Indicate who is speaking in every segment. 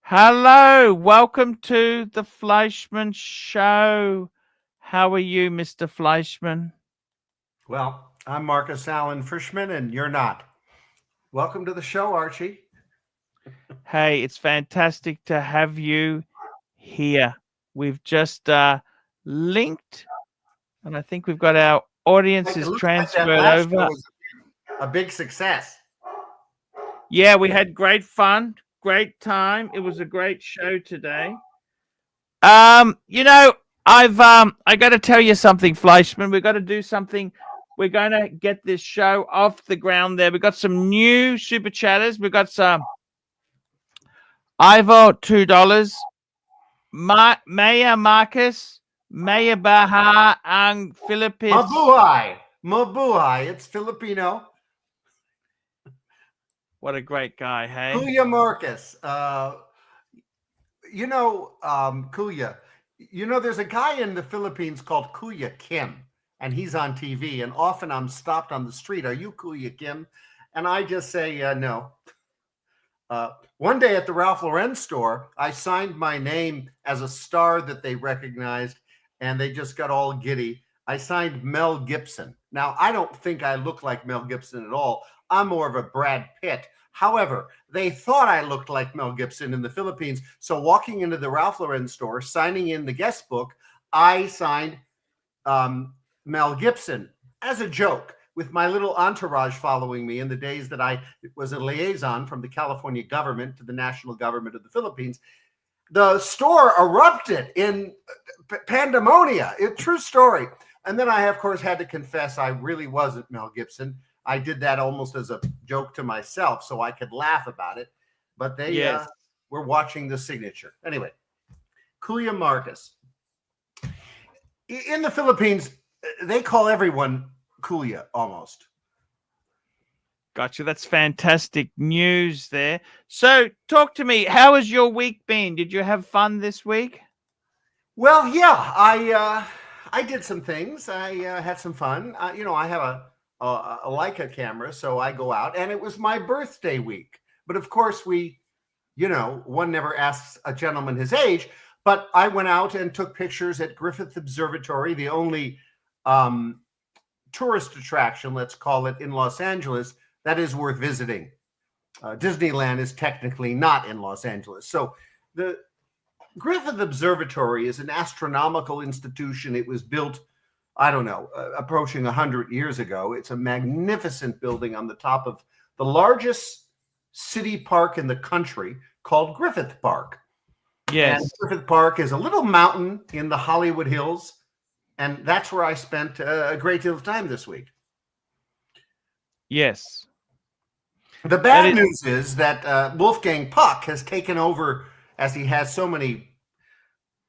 Speaker 1: Hello, welcome to the Fleischman Show. How are you, Mr. Fleischman?
Speaker 2: Well, I'm Marcus Allen Frishman, and you're not. Welcome to the show, Archie.
Speaker 1: Hey, it's fantastic to have you here. We've just linked, and I think we've got our
Speaker 2: It
Speaker 1: audiences
Speaker 2: looks like that
Speaker 1: transferred
Speaker 2: last show
Speaker 1: over.
Speaker 2: was a big success.
Speaker 1: Yeah, we had great fun, great time. It was a great show today. I've I got to tell you something, Fleischman. We've got to do something. We're going to get this show off the ground there. We've got some new super chatters. We've got some Ivo $2, Maya Marcus, Maya Baha, and Philippines.
Speaker 2: Mabuhay. It's Filipino.
Speaker 1: What a great guy, hey?
Speaker 2: Kuya Marcus. Kuya. There's a guy in the Philippines called Kuya Kim, and he's on TV. And often I'm stopped on the street. Are you Kuya Kim? And I just say no. One day at the Ralph Lauren store, I signed my name as a star that they recognized, and they just got all giddy. I signed Mel Gibson. Now, I don't think I look like Mel Gibson at all. I'm more of a Brad Pitt. However, they thought I looked like Mel Gibson in the Philippines. So walking into the Ralph Lauren store, signing in the guest book, I signed Mel Gibson as a joke, with my little entourage following me in the days that I was a liaison from the California government to the national government of the Philippines. The store erupted in pandemonia. True story. And then I, of course, had to confess I really wasn't Mel Gibson. I did that almost as a joke to myself so I could laugh about it. But they were watching the signature. Anyway, Kuya Marcus. In the Philippines, they call everyone Kuya almost.
Speaker 1: Gotcha. That's fantastic news there. So talk to me. How has your week been? Did you have fun this week?
Speaker 2: Well, yeah, I did some things. I had some fun. I have a Leica camera, so I go out, and it was my birthday week. But of course, one never asks a gentleman his age. But I went out and took pictures at Griffith Observatory, the only tourist attraction, let's call it, in Los Angeles that is worth visiting. Disneyland is technically not in Los Angeles. So the Griffith Observatory is an astronomical institution. It was built, I don't know, approaching 100 years ago. It's a magnificent building on the top of the largest city park in the country called Griffith Park.
Speaker 1: Yes.
Speaker 2: And Griffith Park is a little mountain in the Hollywood Hills. And that's where I spent a great deal of time this week.
Speaker 1: Yes.
Speaker 2: The bad news is that Wolfgang Puck has taken over, as he has so many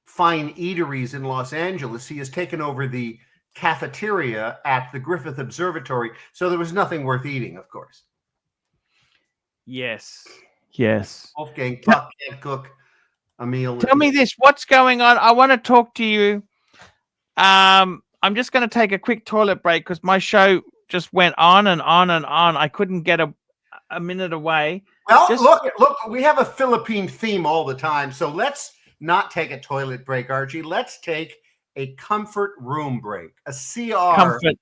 Speaker 2: fine eateries in Los Angeles. He has taken over the cafeteria at the Griffith Observatory. So there was nothing worth eating, of course.
Speaker 1: Yes.
Speaker 2: Wolfgang Puck can't cook a meal.
Speaker 1: Tell me this. What's going on? I want to talk to you. I'm just going to take a quick toilet break because my show just went on and on and on. I couldn't get a minute away.
Speaker 2: Well, look, we have a Philippine theme all the time. So let's not take a toilet break, Archie. Let's take a comfort room break, a CR.
Speaker 1: Comfort.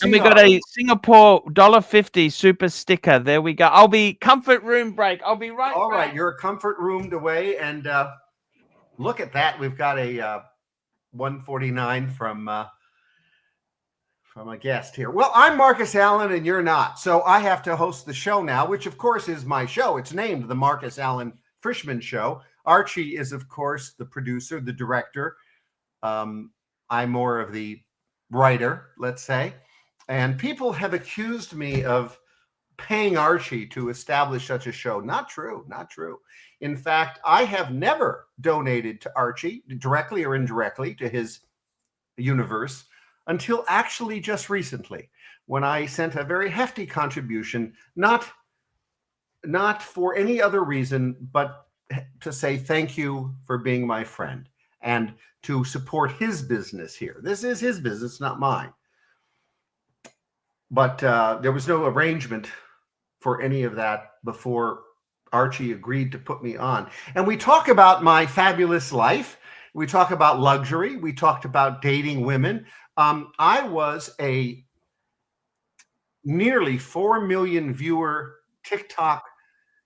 Speaker 1: And we got a Singapore $1.50 super sticker. There we go. I'll be comfort room break. I'll be right
Speaker 2: All
Speaker 1: back.
Speaker 2: right, you're a comfort roomed away. And look at that. We've got a 149 from a guest here. Well, I'm Marcus Allen and you're not. So I have to host the show now, which of course is my show. It's named the Marcus Allen Frishman Show. Archie is, of course, the producer, the director. I'm more of the writer, let's say. And people have accused me of paying Archie to establish such a show. Not true. In fact, I have never donated to Archie, directly or indirectly, to his universe until actually just recently, when I sent a very hefty contribution, not for any other reason, but to say thank you for being my friend and to support his business here. This is his business, not mine. But there was no arrangement for any of that before Archie agreed to put me on. And we talk about my fabulous life. We talk about luxury. We talked about dating women. I was a nearly 4 million viewer TikTok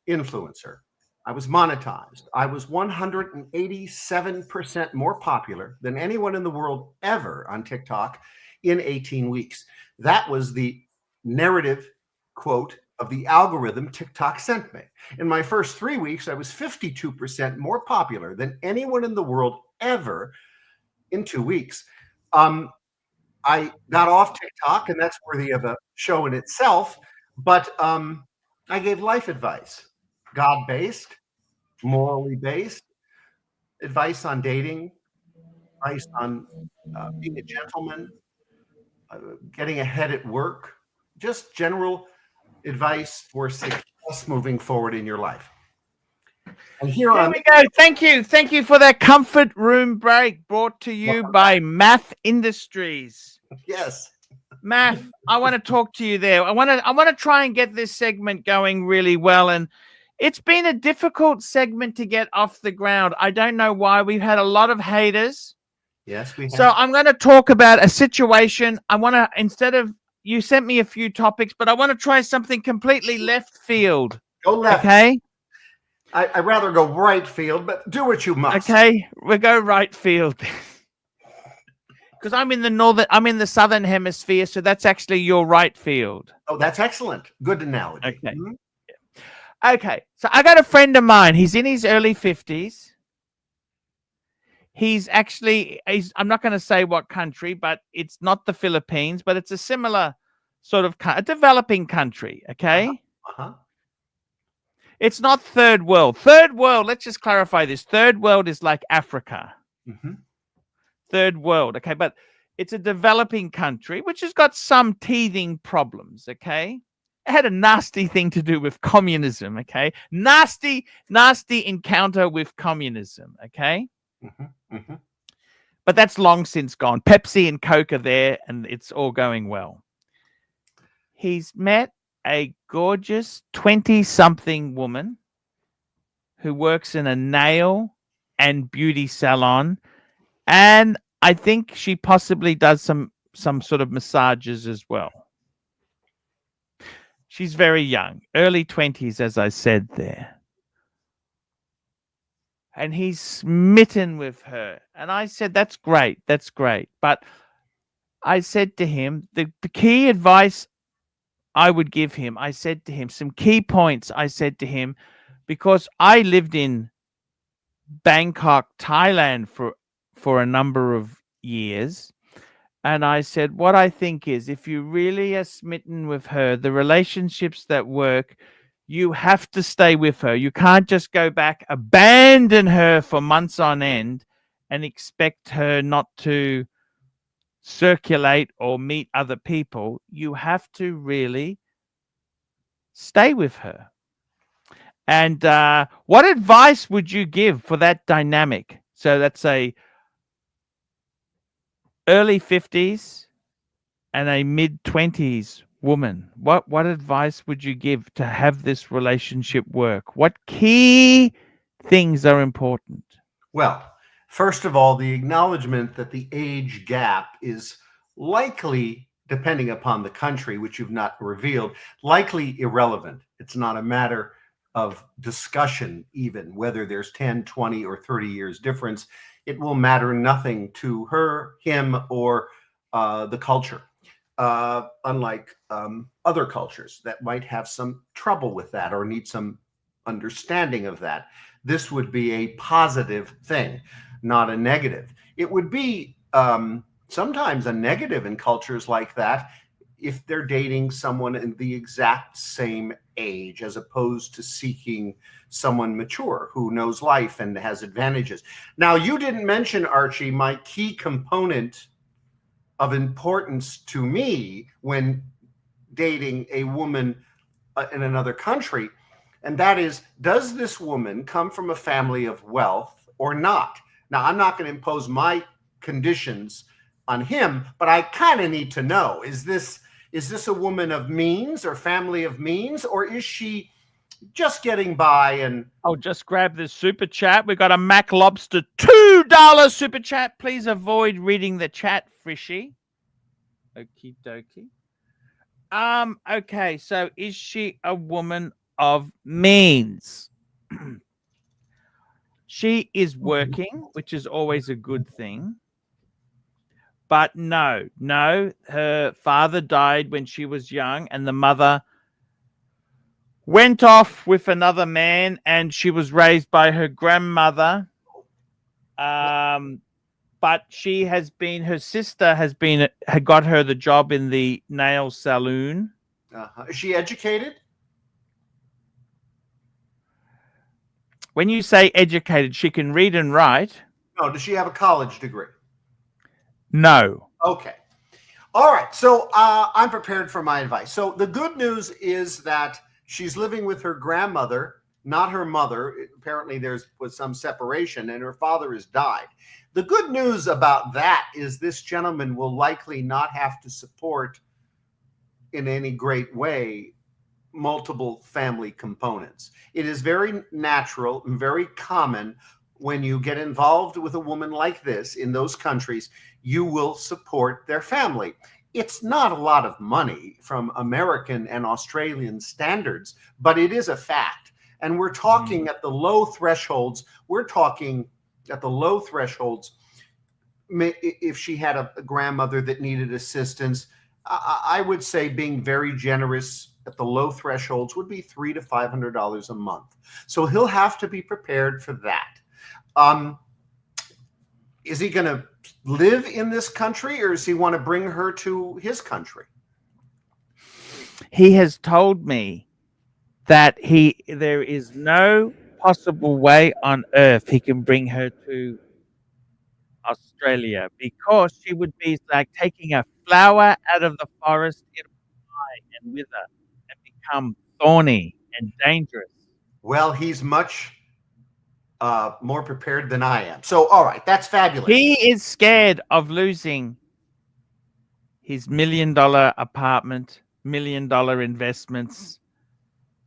Speaker 2: influencer. I was monetized. I was 187% more popular than anyone in the world ever on TikTok in 18 weeks. That was the narrative quote of the algorithm TikTok sent me. In my first 3 weeks, I was 52% more popular than anyone in the world ever in 2 weeks. I got off TikTok, and that's worthy of a show in itself. But I gave life advice, God-based, morally based, advice on dating, advice on being a gentleman, getting ahead at work, just general advice for success moving forward in your life. And here
Speaker 1: we go. Thank you for that comfort room break brought to you by Math Industries.
Speaker 2: Yes.
Speaker 1: Math, I want to talk to you there. I want to try and get this segment going really well, and it's been a difficult segment to get off the ground. I don't know why. We've had a lot of haters.
Speaker 2: Yes, we have.
Speaker 1: So I'm going to talk about a situation. I want to, instead of, you sent me a few topics, but I want to try something completely left field.
Speaker 2: Go left.
Speaker 1: Okay.
Speaker 2: I'd rather go right field, but do what you must.
Speaker 1: Okay, we'll go right field. Because I'm in the southern hemisphere, so that's actually your right field.
Speaker 2: Oh, that's excellent. Good analogy.
Speaker 1: Okay. Okay, so I got a friend of mine. He's in his early 50s. I'm not going to say what country, but it's not the Philippines, but it's a similar sort of a developing country, okay?
Speaker 2: Uh-huh.
Speaker 1: It's not third world. Third world, let's just clarify this. Third world is like Africa.
Speaker 2: Mm-hmm.
Speaker 1: Third world, okay? But it's a developing country, which has got some teething problems, okay? It had a nasty thing to do with communism, okay? Nasty encounter with communism, okay?
Speaker 2: Mm-hmm. Mm-hmm.
Speaker 1: But that's long since gone. Pepsi and Coke are there, and it's all going well. He's met a gorgeous 20-something woman who works in a nail and beauty salon, and I think she possibly does some sort of massages as well. She's very young, early 20s, as I said there. And he's smitten with her. And I said, that's great. That's great. But I said to him, the key advice I would give him, I said to him, some key points I said to him, because I lived in Bangkok, Thailand for a number of years. And I said, what I think is, if you really are smitten with her, the relationships that work, you have to stay with her. You can't just go back, abandon her for months on end and expect her not to circulate or meet other people. You have to really stay with her. And what advice would you give for that dynamic? So that's a early 50s and a mid-20s woman. What advice would you give to have this relationship work? What key things are important?
Speaker 2: Well, first of all, the acknowledgement that the age gap is likely, depending upon the country, which you've not revealed, likely irrelevant. It's not a matter of discussion, even whether there's 10, 20, or 30 years difference. It will matter nothing to her, him, or the culture. Unlike other cultures that might have some trouble with that or need some understanding of that. This would be a positive thing, not a negative. It would be sometimes a negative in cultures like that if they're dating someone in the exact same age, as opposed to seeking someone mature who knows life and has advantages. Now, you didn't mention, Archie, my key component of importance to me when dating a woman in another country, and that is, does this woman come from a family of wealth or not? Now, I'm not going to impose my conditions on him, but I kind of need to know, is this a woman of means or family of means, or is she just getting by. And
Speaker 1: I'll just grab this super chat. We got a Mac Lobster $2 super chat. Please avoid reading the chat, Frishy. Okie dokie. Okay, so is she a woman of means? She is working, which is always a good thing. But no, her father died when she was young, and the mother went off with another man, and she was raised by her grandmother. But she has been, her sister had got her the job in the nail saloon.
Speaker 2: is she educated?
Speaker 1: When you say educated, she can read and write.
Speaker 2: No, does she have a college degree?
Speaker 1: No.
Speaker 2: Okay. All right. So I'm prepared for my advice. So the good news is that she's living with her grandmother, not her mother. Apparently was some separation and her father has died. The good news about that is this gentleman will likely not have to support in any great way multiple family components. It is very natural and very common when you get involved with a woman like this in those countries, you will support their family. It's not a lot of money from American and Australian standards, but it is a fact. And we're talking at the low thresholds. We're talking at the low thresholds. If she had a grandmother that needed assistance, I would say being very generous at the low thresholds would be $300 to $500 a month. So he'll have to be prepared for that. Is he going to live in this country, or does he want to bring her to his country?
Speaker 1: He has told me that there is no possible way on earth he can bring her to Australia, because she would be like taking a flower out of the forest. It will die and wither and become thorny and dangerous.
Speaker 2: Well, he's much more prepared than I am. So, all right, that's fabulous.
Speaker 1: He is scared of losing his $1 million apartment, $1 million investments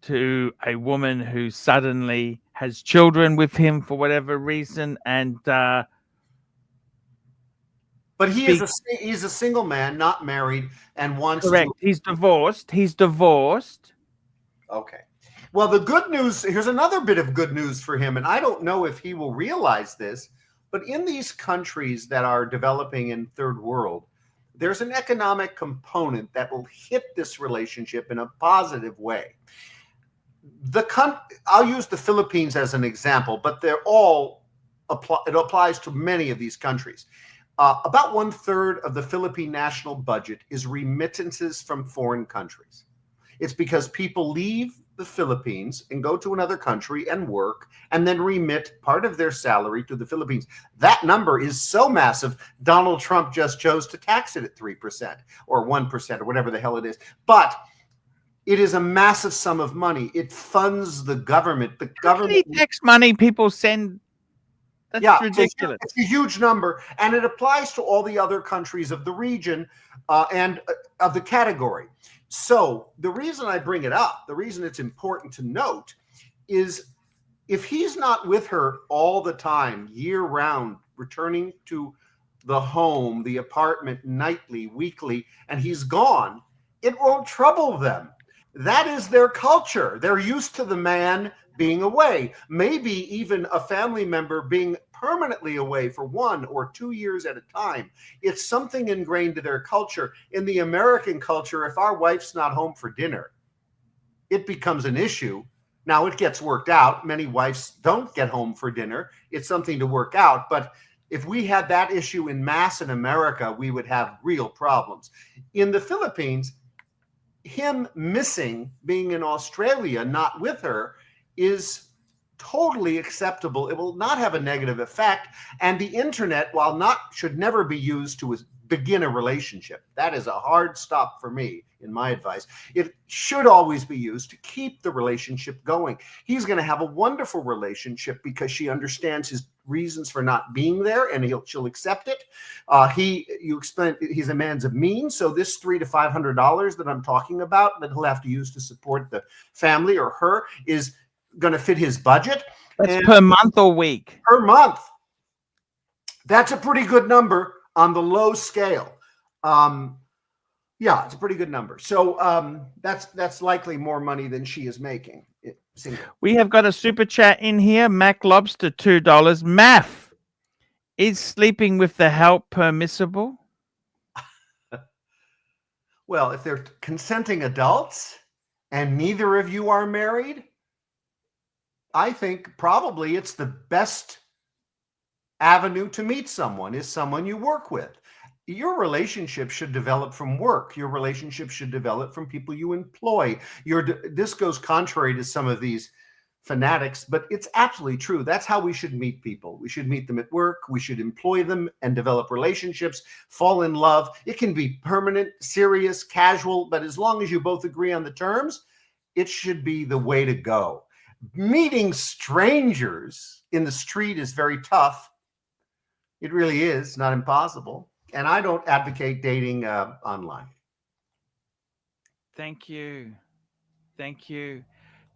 Speaker 1: to a woman who suddenly has children with him for whatever reason. And
Speaker 2: but he's a single man, not married, and wants
Speaker 1: correct. He's divorced.
Speaker 2: Okay. Well, the good news, here's another bit of good news for him, and I don't know if he will realize this, but in these countries that are developing in third world, there's an economic component that will hit this relationship in a positive way. I'll use the Philippines as an example, but it applies to many of these countries. About 1/3 of the Philippine national budget is remittances from foreign countries. It's because people leave the Philippines and go to another country and work and then remit part of their salary to the Philippines. That number is so massive, Donald Trump just chose to tax it at 3% or 1% or whatever the hell it is. But it is a massive sum of money. It funds the government. The government
Speaker 1: tax money people send. That's ridiculous.
Speaker 2: It's a huge number, and it applies to all the other countries of the region and of the category. So the reason I bring it up, the reason it's important to note, is if he's not with her all the time, year round, returning to the home, the apartment, nightly, weekly, and he's gone, it won't trouble them. That is their culture. They're used to the man being away, maybe even a family member being permanently away for 1 or 2 years at a time. It's something ingrained to their culture. In the American culture, if our wife's not home for dinner, it becomes an issue. Now it gets worked out. Many wives don't get home for dinner. It's something to work out. But if we had that issue in mass in America, we would have real problems. In the Philippines, him missing, being in Australia, not with her, is totally acceptable. It will not have a negative effect. And the internet, while should never be used to begin a relationship. That is a hard stop for me, in my advice. It should always be used to keep the relationship going. He's going to have a wonderful relationship because she understands his reasons for not being there, and she'll accept it. You explain he's a man of means, so this $300 to $500 that I'm talking about that he'll have to use to support the family or her is going to fit his budget.
Speaker 1: That's per month or week?
Speaker 2: Per month. That's a pretty good number on the low scale. Yeah, it's a pretty good number. So that's likely more money than she is making.
Speaker 1: We have got a super chat in here. Mac Lobster, $2. Math, is sleeping with the help permissible?
Speaker 2: Well, if they're consenting adults and neither of you are married, I think probably it's the best avenue to meet someone is someone you work with. Your relationship should develop from work. Your relationship should develop from people you employ. This goes contrary to some of these fanatics, but it's absolutely true. That's how we should meet people. We should meet them at work. We should employ them and develop relationships, fall in love. It can be permanent, serious, casual, but as long as you both agree on the terms, it should be the way to go. Meeting strangers in the street is very tough. It really is not impossible. And I don't advocate dating online.
Speaker 1: Thank you. Thank you.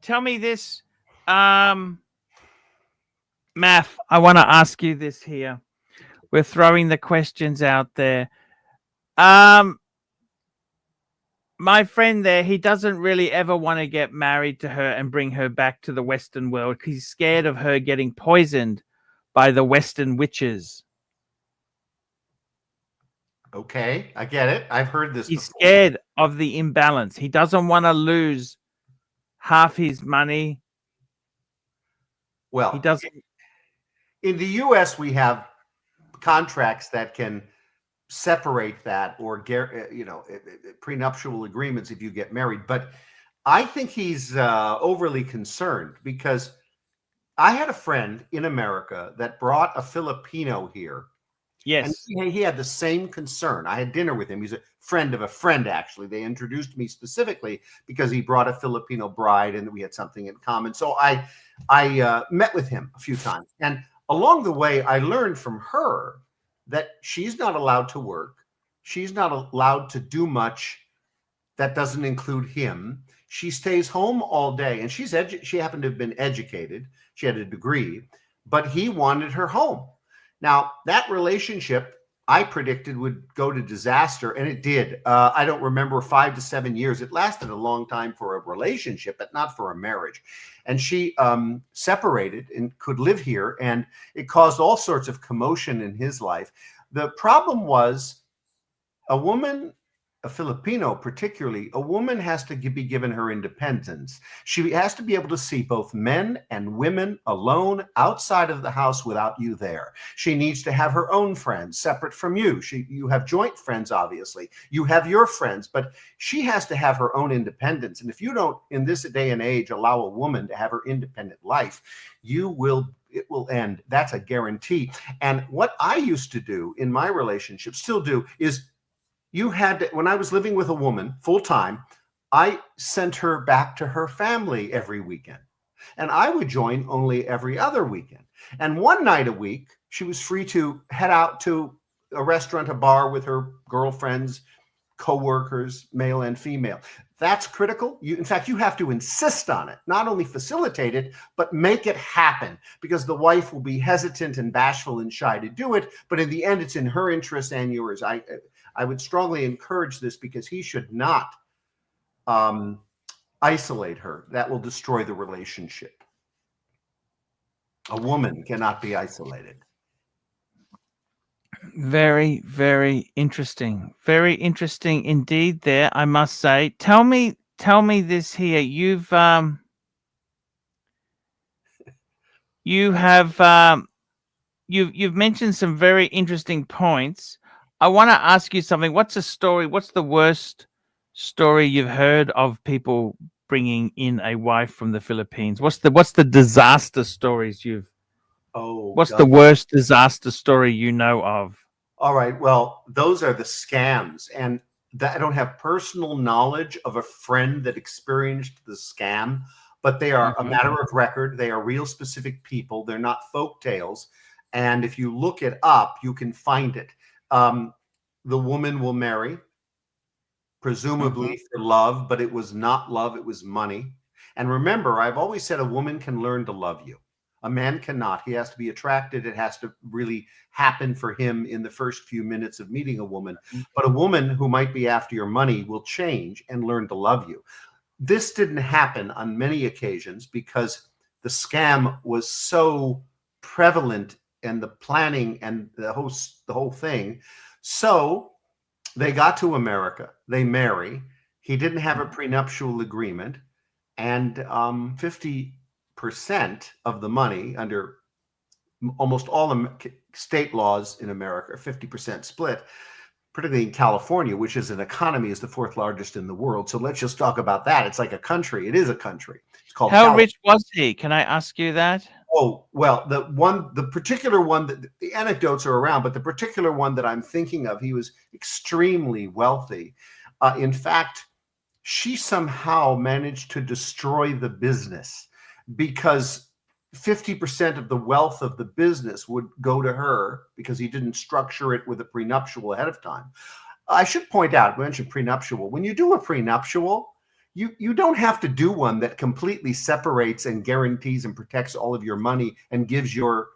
Speaker 1: Tell me this, Math, I want to ask you this here. We're throwing the questions out there. My friend there, he doesn't really ever want to get married to her and bring her back to the Western world. He's scared of her getting poisoned by the Western witches.
Speaker 2: Okay, I get it. I've heard this
Speaker 1: He's
Speaker 2: before.
Speaker 1: scared of the imbalance. He doesn't want to lose half his money.
Speaker 2: Well,
Speaker 1: he doesn't.
Speaker 2: In the U.S., we have contracts that can separate that, or prenuptial agreements if you get married. But I think he's overly concerned, because I had a friend in America that brought a Filipino here.
Speaker 1: Yes.
Speaker 2: And he had the same concern. I had dinner with him. He's a friend of a friend, actually. They introduced me specifically because he brought a Filipino bride and we had something in common. So I met with him a few times. And along the way, I learned from her that she's not allowed to work. She's not allowed to do much that doesn't include him. She stays home all day. And she happened to have been educated. She had a degree, but he wanted her home. Now, that relationship, I predicted, would go to disaster, and it did. I don't remember, 5 to 7 years. It lasted a long time for a relationship, but not for a marriage. And she separated and could live here, and it caused all sorts of commotion in his life. The problem was a woman, a Filipino particularly, a woman has to be given her independence. She has to be able to see both men and women alone outside of the house without you there. She needs to have her own friends separate from you. You have joint friends, obviously. You have your friends, but she has to have her own independence. And if you don't, in this day and age, allow a woman to have her independent life, it will end. That's a guarantee. And what I used to do in my relationship, still do, is when I was living with a woman full time, I sent her back to her family every weekend. And I would join only every other weekend. And one night a week, she was free to head out to a restaurant, a bar with her girlfriends, co-workers, male and female. That's critical. In fact, you have to insist on it, not only facilitate it, but make it happen, because the wife will be hesitant and bashful and shy to do it. But in the end, it's in her interest and yours. I would strongly encourage this, because he should not isolate her. That will destroy the relationship. A woman cannot be isolated.
Speaker 1: Very, very interesting. Very interesting indeed there, I must say. Tell me this here. You've mentioned some very interesting points. I want to ask you something. What's the worst story you've heard of people bringing in a wife from the Philippines? What's the disaster stories what's
Speaker 2: God.
Speaker 1: the worst disaster story you know of?
Speaker 2: All right. Well, those are the scams. And that I don't have personal knowledge of a friend that experienced the scam, but they are a matter of record. They are real specific people. They're not folk tales. And if you look it up, you can find it. The woman will marry, presumably for love, but it was not love, it was money. And remember, I've always said a woman can learn to love you. A man cannot. He has to be attracted. It has to really happen for him in the first few minutes of meeting a woman. But a woman who might be after your money will change and learn to love you. This didn't happen on many occasions because the scam was so prevalent and the planning and the whole thing. So they got to America. They marry. He didn't have a prenuptial agreement, and 50% of the money under almost all state laws in America, 50% split, particularly in California, which is an economy, is the fourth largest in the world. So let's just talk about that. It's like a country. It is a country. It's called
Speaker 1: How rich was he? Can I ask you that?
Speaker 2: Oh, well, the particular one that the anecdotes are around, but the particular one that I'm thinking of, he was extremely wealthy. In fact, she somehow managed to destroy the business because 50% of the wealth of the business would go to her because he didn't structure it with a prenuptial ahead of time. I should point out, I mentioned prenuptial. When you do a prenuptial, you don't have to do one that completely separates and guarantees and protects all of your money and gives your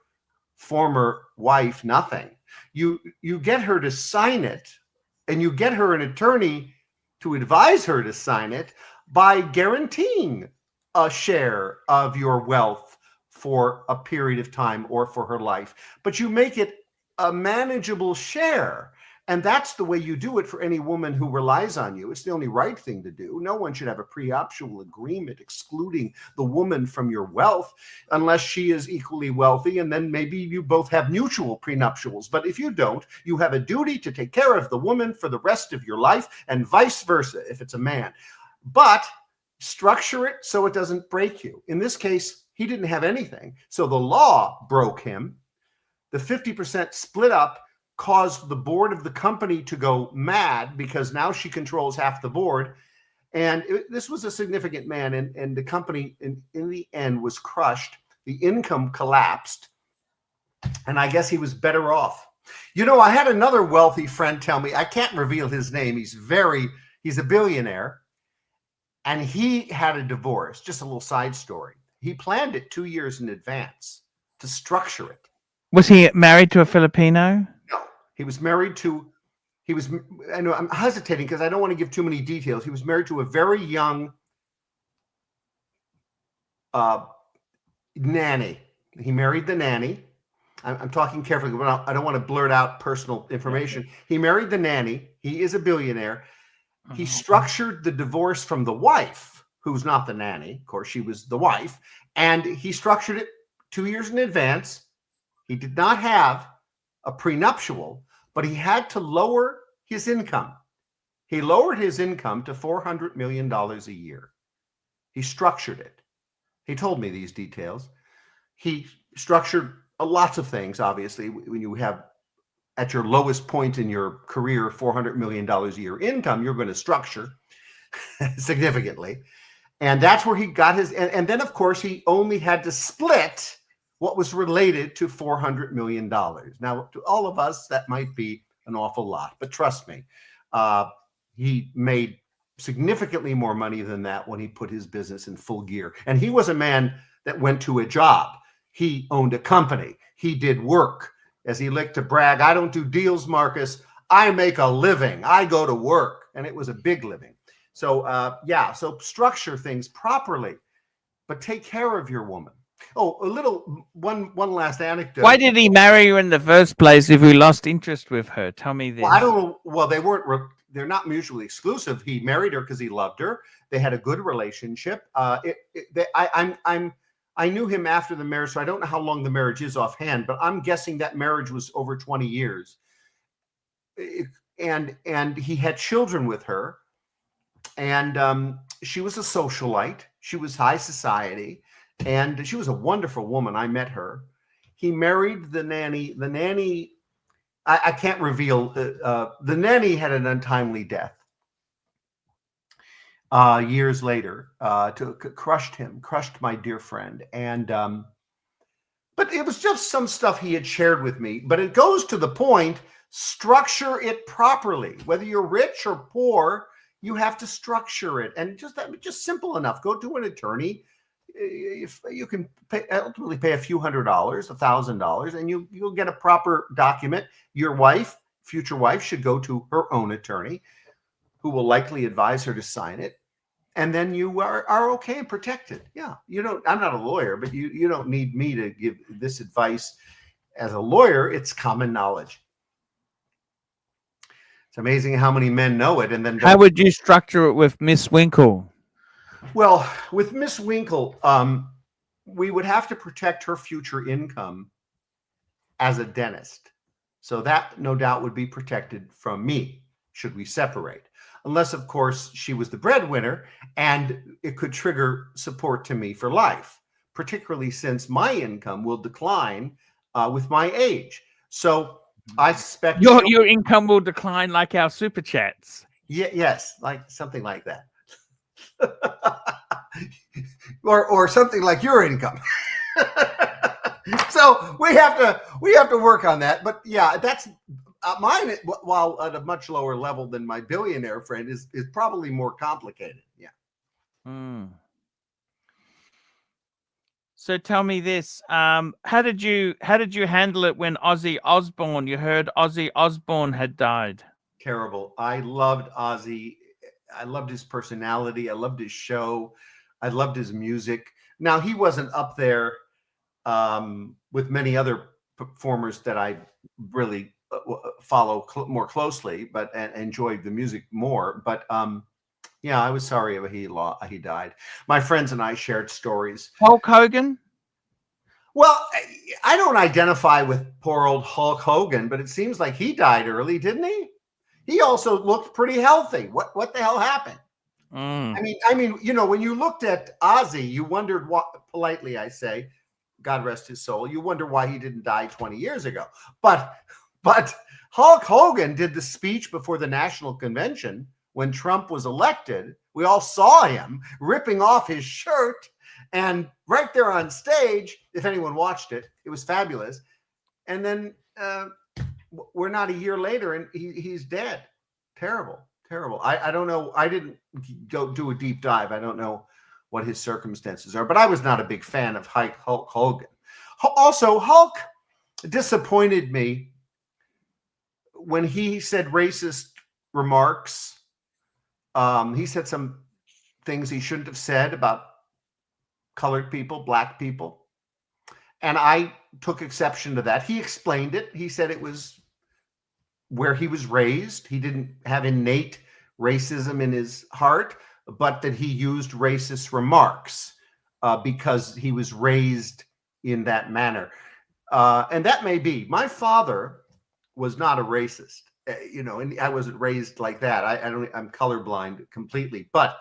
Speaker 2: former wife nothing. You get her to sign it, and you get her an attorney to advise her to sign it by guaranteeing a share of your wealth for a period of time or for her life. But you make it a manageable share. And that's the way you do it for any woman who relies on you. It's the only right thing to do. No one should have a prenuptial agreement excluding the woman from your wealth unless she is equally wealthy. And then maybe you both have mutual prenuptials. But if you don't, you have a duty to take care of the woman for the rest of your life and vice versa if it's a man. But structure it so it doesn't break you. In this case, he didn't have anything. So the law broke him. The 50% split up caused the board of the company to go mad because now she controls half the board. And this was a significant man, and the company in the end was crushed. The income collapsed, and I guess he was better off. You know, I had another wealthy friend tell me, I can't reveal his name. He's a billionaire, and he had a divorce. Just a little side story. He planned it 2 years in advance to structure it.
Speaker 1: Was he married to a Filipino?
Speaker 2: No, he was married to, I know I'm hesitating because I don't want to give too many details. He was married to a very young nanny. He married the nanny. I'm talking carefully, but I don't want to blurt out personal information. He married the nanny. He is a billionaire. He structured the divorce from the wife, who's not the nanny. Of course, she was the wife. And he structured it 2 years in advance. He did not have a prenuptial, but he had to lower his income. He lowered his income to $400 million a year. He structured it. He told me these details. He structured lots of things, obviously. When you have, at your lowest point in your career, $400 million a year income, you're going to structure significantly. And that's where he got his, and then, of course, he only had to split what was related to $400 million. Now, to all of us, that might be an awful lot, but trust me, he made significantly more money than that when he put his business in full gear. And he was a man that went to a job. He owned a company. He did work. As he liked to brag, I don't do deals, Marcus. I make a living. I go to work. And it was a big living. So, so structure things properly, but take care of your woman. Oh, one last anecdote.
Speaker 1: Why did he marry you in the first place if he lost interest with her? Tell me this.
Speaker 2: Well, I don't know. Well, they're not mutually exclusive. He married her because he loved her. They had a good relationship. I knew him after the marriage, so I don't know how long the marriage is offhand, but I'm guessing that marriage was over 20 years. And he had children with her, and she was a socialite. She was high society. And she was a wonderful woman. I met her. He married the nanny. The nanny I can't reveal. The nanny had an untimely death years later. Crushed my dear friend, and but it was just some stuff he had shared with me. But it goes to the point: structure it properly. Whether you're rich or poor, you have to structure it, and just simple enough. Go to an attorney. If you can ultimately pay a few $100s, $1,000, and you'll get a proper document. Your wife, future wife, should go to her own attorney, who will likely advise her to sign it, and then you are okay and protected. Yeah, you don't. I'm not a lawyer, but you don't need me to give this advice as a lawyer. It's common knowledge. It's amazing how many men know it, and then
Speaker 1: How would you structure it with Miss Winkle?
Speaker 2: Well, with Miss Winkle, we would have to protect her future income as a dentist. So that no doubt would be protected from me should we separate. Unless, of course, she was the breadwinner and it could trigger support to me for life, particularly since my income will decline with my age. So I suspect
Speaker 1: your income will decline like our super chats.
Speaker 2: Yes, like something like that. or something like your income. So we have to work on that. But yeah, that's mine. While at a much lower level than my billionaire friend, is probably more complicated. Yeah.
Speaker 1: So tell me this: how did you handle it when Ozzy Osbourne? You heard Ozzy Osbourne had died.
Speaker 2: Terrible. I loved Ozzy. I loved his personality. I loved his show. I loved his music. Now, he wasn't up there with many other performers that I really follow more closely, but and enjoyed the music more. But yeah, I was sorry he died. My friends and I shared stories.
Speaker 1: Hulk Hogan?
Speaker 2: Well, I don't identify with poor old Hulk Hogan, but it seems like he died early, didn't he? He also looked pretty healthy. What the hell happened? I mean, you know, when you looked at Ozzy, you wondered what, politely I say, God rest his soul, you wonder why he didn't die 20 years ago. But Hulk Hogan did the speech before the National Convention when Trump was elected. We all saw him ripping off his shirt, and right there on stage, if anyone watched it, it was fabulous. And then we're not a year later and he's dead. Terrible. I don't know. I didn't go do a deep dive. I don't know what his circumstances are, but I was not a big fan of Hulk Hogan. Also, Hulk disappointed me when he said racist remarks. He said some things he shouldn't have said about colored people, black people. And I took exception to that. He explained it. He said it was where he was raised. He didn't have innate racism in his heart, but that he used racist remarks because he was raised in that manner. And that may be. My father was not a racist, you know, and I wasn't raised like that. I'm colorblind completely. But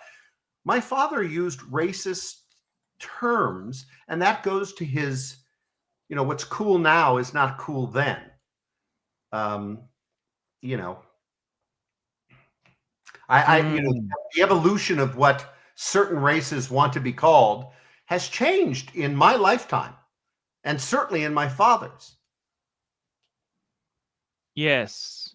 Speaker 2: my father used racist terms, and that goes to his, you know, what's cool now is not cool then. You know, you know, the evolution of what certain races want to be called has changed in my lifetime, and certainly in my father's.
Speaker 1: Yes,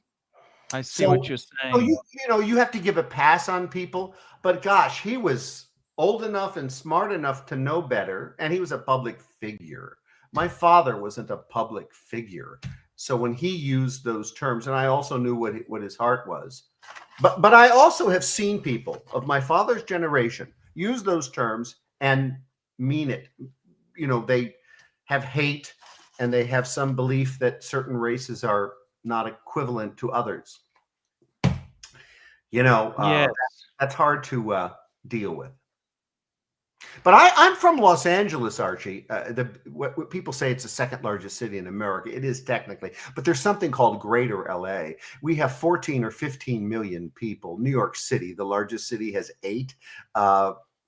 Speaker 1: I see what you're saying.
Speaker 2: So you know, you have to give a pass on people, but gosh, he was old enough and smart enough to know better, and he was a public figure. My father wasn't a public figure. So when he used those terms, and I also knew what his heart was, but I also have seen people of my father's generation use those terms and mean it. You know, they have hate and they have some belief that certain races are not equivalent to others. You know, that's hard to deal with. But I'm from Los Angeles, Archie. What people say it's the second largest city in America. It is technically, but there's something called Greater LA. We have 14 or 15 million people. New York City, the largest city, has 8.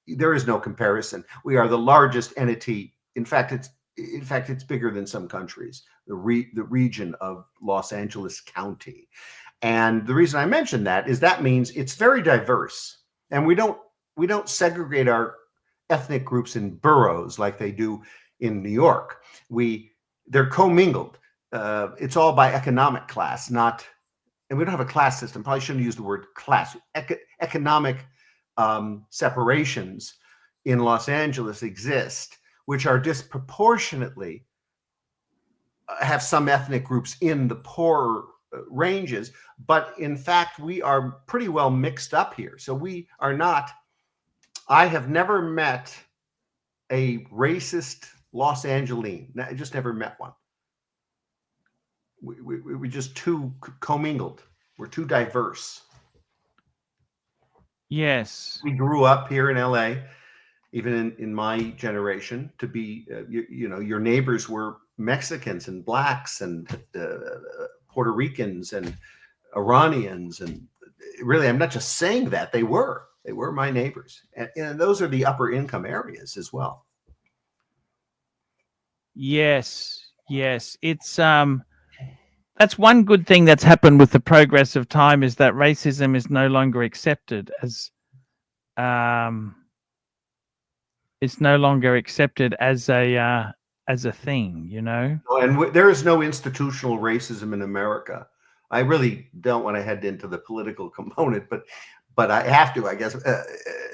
Speaker 2: There is no comparison. We are the largest entity. In fact, in fact, it's bigger than some countries, the region of Los Angeles County. And the reason I mention that is that means it's very diverse. And we don't segregate our ethnic groups in boroughs like they do in New York. They're commingled. It's all by economic class, not, and we don't have a class system. Probably shouldn't use the word class. Economic separations in Los Angeles exist, which are disproportionately have some ethnic groups in the poorer ranges, but in fact, we are pretty well mixed up here. So we are not, I have never met a racist Los Angeline. I just never met one. We're just too commingled. We're too diverse.
Speaker 1: Yes.
Speaker 2: We grew up here in LA, even in my generation, to be, you know, your neighbors were Mexicans and blacks and Puerto Ricans and Iranians. And really, I'm not just saying that, they were my neighbors. And those are the upper income areas as well.
Speaker 1: Yes. Yes. It's, that's one good thing that's happened with the progress of time, is that racism is no longer accepted as, it's no longer accepted as a thing, you know?
Speaker 2: And there is no institutional racism in America. I really don't want to head into the political component, but I have to, I guess.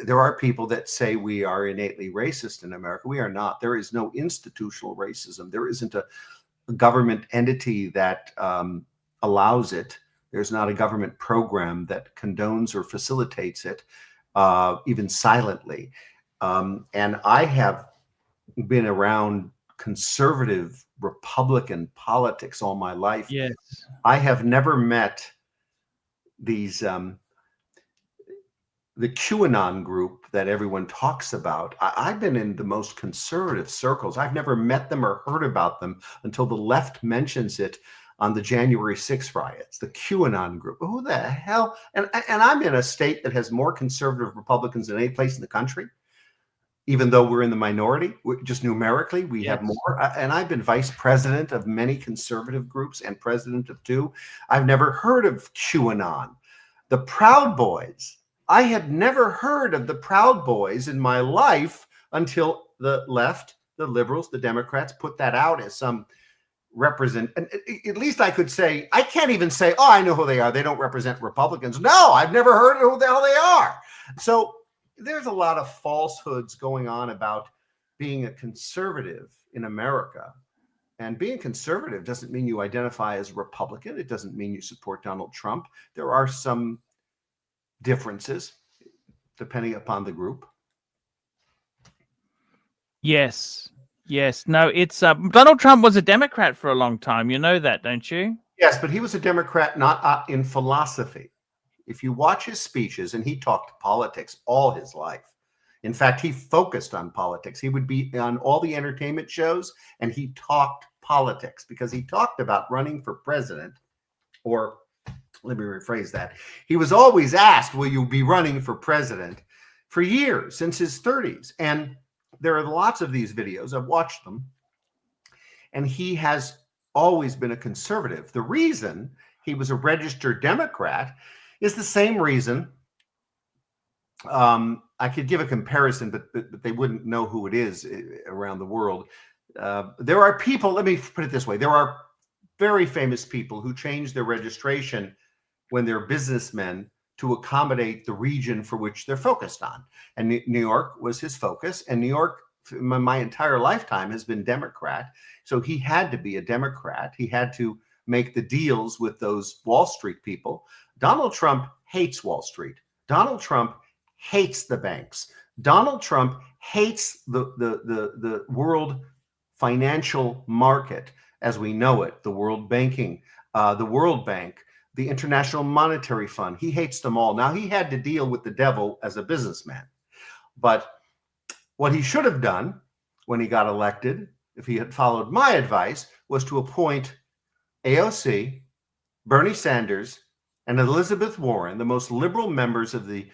Speaker 2: There are people that say we are innately racist in America. We are not. There is no institutional racism. There isn't a government entity that allows it. There's not a government program that condones or facilitates it, even silently. And I have been around conservative Republican politics all my life.
Speaker 1: Yes.
Speaker 2: I have never met these the QAnon group that everyone talks about. I've been in the most conservative circles. I've never met them or heard about them until the left mentions it on the January 6th riots, the QAnon group. Who the hell? And I'm in a state that has more conservative Republicans than any place in the country, even though we're in the minority. Just numerically, we have more. And I've been vice president of many conservative groups and president of two. I've never heard of QAnon. The Proud Boys. I had never heard of the Proud Boys in my life until the left, the liberals, the Democrats put that out as some represent. And at least I could say, I can't even say, oh, I know who they are. They don't represent Republicans. No, I've never heard of who the hell they are. So there's a lot of falsehoods going on about being a conservative in America. And being conservative doesn't mean you identify as Republican. It doesn't mean you support Donald Trump. There are some differences depending upon the group.
Speaker 1: Yes. Yes. No, it's Donald Trump was a Democrat for a long time. You know that, don't you?
Speaker 2: Yes, but he was a Democrat not in philosophy. If you watch his speeches, and he talked politics all his life. In fact, he focused on politics. He would be on all the entertainment shows, and he talked politics because he talked about running for president. Or let me rephrase that. He was always asked, will you be running for president, for years, since his 30s. And there are lots of these videos. I've watched them. And he has always been a conservative. The reason he was a registered Democrat is the same reason. I could give a comparison, but they wouldn't know who it is around the world. There are people, let me put it this way. There are very famous people who change their registration when they're businessmen to accommodate the region for which they're focused on. And New York was his focus. And New York, my entire lifetime, has been Democrat. So he had to be a Democrat. He had to make the deals with those Wall Street people. Donald Trump hates Wall Street. Donald Trump hates the banks. Donald Trump hates the world financial market as we know it, the world banking, the World Bank, the International Monetary Fund. He hates them all. Now, he had to deal with the devil as a businessman. But what he should have done when he got elected, if he had followed my advice, was to appoint AOC, Bernie Sanders, and Elizabeth Warren, the most liberal members of the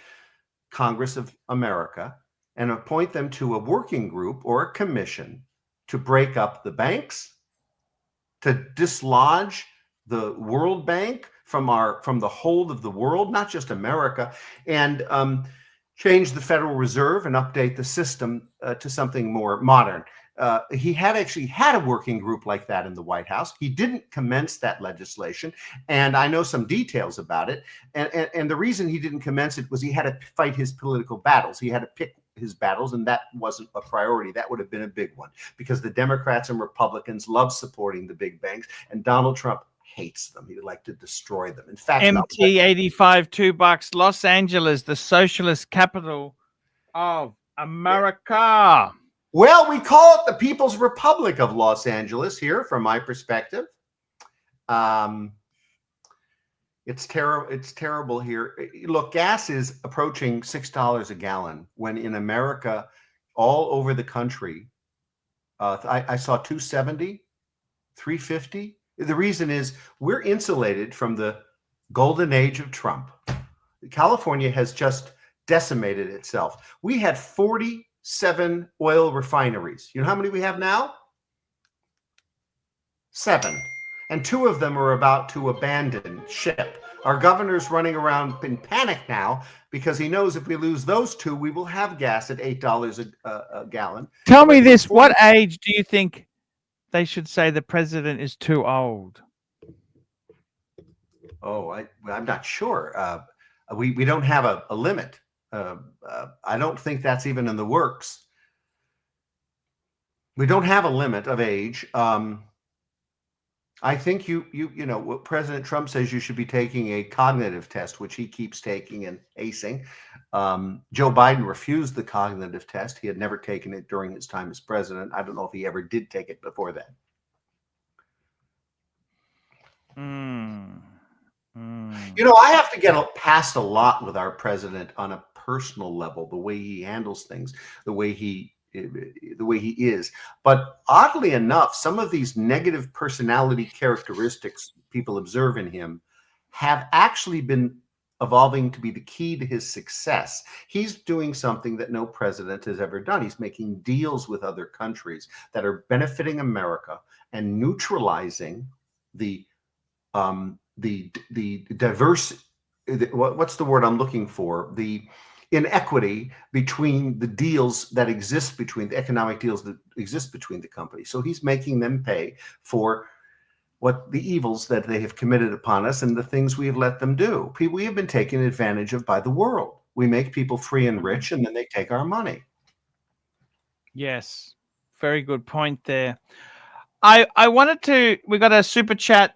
Speaker 2: Congress of America, and appoint them to a working group or a commission to break up the banks, to dislodge the World Bank from the hold of the world, not just America, and change the Federal Reserve and update the system to something more modern. He had actually had a working group like that in the White House. He didn't commence that legislation, and I know some details about it. And the reason he didn't commence it was he had to fight his political battles. He had to pick his battles, and that wasn't a priority. That would have been a big one, because the Democrats and Republicans love supporting the big banks, and Donald Trump hates them. He'd like to destroy them. In fact,
Speaker 1: MT85 $2, Los Angeles, the socialist capital of America.
Speaker 2: Well, we call it the People's Republic of Los Angeles here, from my perspective. It's terrible. It's terrible here. Look, gas is approaching $6 a gallon, when in America, all over the country, I saw $2.70, $3.50. The reason is we're insulated from the golden age of Trump. California has just decimated itself. We had 47 oil refineries. You know how many we have now? 7. And 2 of them are about to abandon ship. Our governor's running around in panic now, because he knows if we lose those 2, we will have gas at $8 a gallon.
Speaker 1: Tell me this, what age do you think they should say the president is too old?
Speaker 2: Oh, I'm not sure. We don't have a limit. I don't think that's even in the works. We don't have a limit of age. I think you know what President Trump says, you should be taking a cognitive test, which he keeps taking and acing. Joe Biden refused the cognitive test. He had never taken it during his time as president. I don't know if he ever did take it before that. You know, I have to get past a lot with our president on a personal level, the way he handles things, the way he is. But oddly enough, some of these negative personality characteristics people observe in him have actually been evolving to be the key to his success. He's doing something that no president has ever done. He's making deals with other countries that are benefiting America and neutralizing the diverse, what's the word I'm looking for? The inequity between the deals that exist, between the economic deals that exist between the companies. So he's making them pay for what the evils that they have committed upon us and the things we have let them do. We have been taken advantage of by the world. We make people free and rich, and then they take our money.
Speaker 1: Yes, very good point there. I wanted to, we got a super chat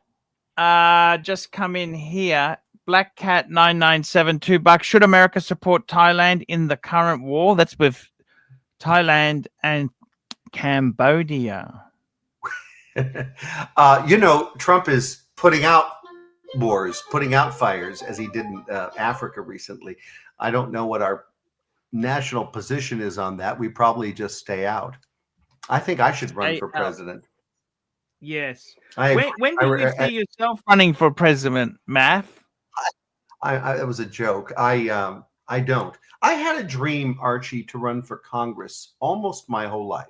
Speaker 1: just come in here. Black Cat 997 $2. Should America support Thailand in the current war? That's with Thailand and Cambodia.
Speaker 2: You know, Trump is putting out wars, putting out fires, as he did in Africa recently. I don't know what our national position is on that. We probably just stay out. I think I should run for president.
Speaker 1: Yes. When do you see yourself running for president, Math?
Speaker 2: It was a joke. I don't. I had a dream, Archie, to run for Congress almost my whole life.